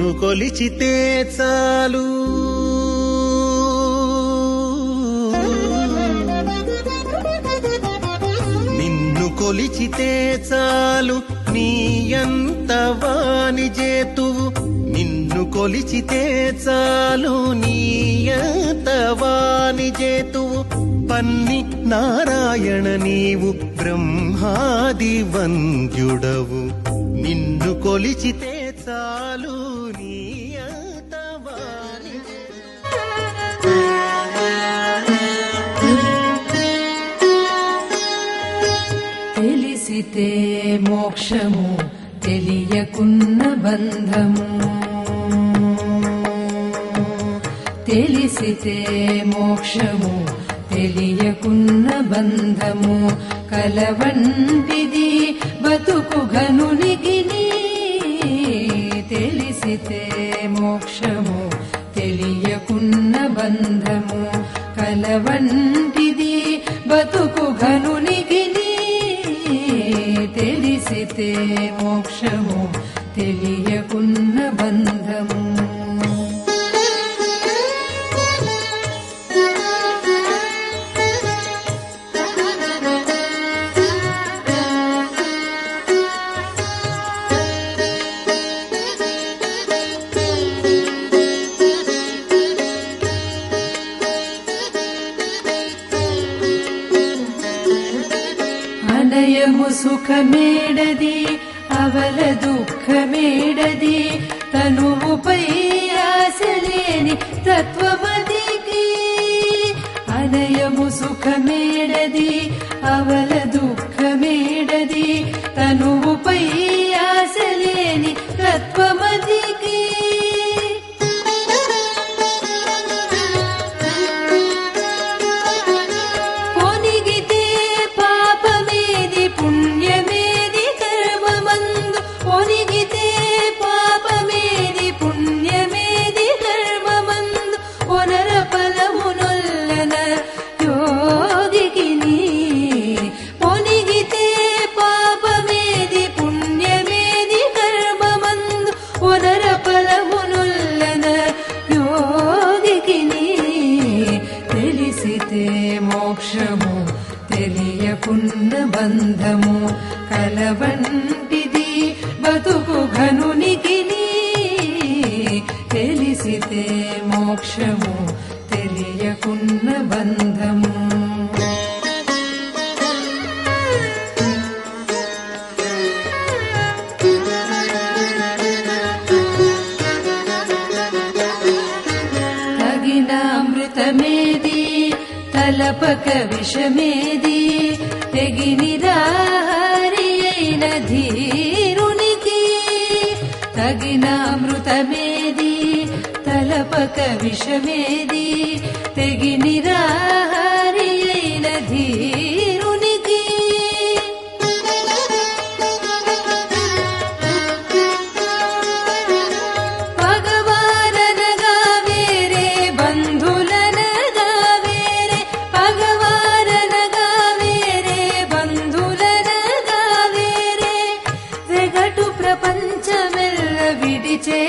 నిన్ను కొలిచితే చాలు నిన్ను కొలిచితే చాలు నీయంత వాని జేతువు నిన్ను కొలిచితే చాలు నీయంత వాని జేతువు పన్ని నారాయణ నీవు బ్రహ్మాది వంద్యుడవు నిన్ను కొలిచితే చాలు నీయంత వాని తెలిసితే మోక్షము తెలియకున్న బంధము తెలిసితే మోక్షము తెలియకున్న బంధము కలవంటిది బతుకు ఘనునికి తెలిసితే మోక్షము తెలియకున్న బంధము కలవంటిది బతుకు ఘనునికి తెలిసితే మోక్షము తెలియకున్న బంధము అనయము సుఖమేడది అవల దుఃఖమేడది తనువుపై ఆశలేని తత్వమదికి అనయము సుఖమేడది అవల దుఃఖమేడది తనువుపై ఆశలేని తత్వమదికి మోక్షము తెలియకున్న బంధము కలవంటిది బతుకు ఘనునికి తెలిసితే మోక్షము తెలియకున్న బంధము తగిన అమృతమేది తలపక విషమేది తెగినిరాహారి అయిన ధీరునికి తగిన అమృతమేది తలపక విషమేది తెగినిరాహారి అయిన ధీరునికి ప్రపంచమెల్ల విడిచే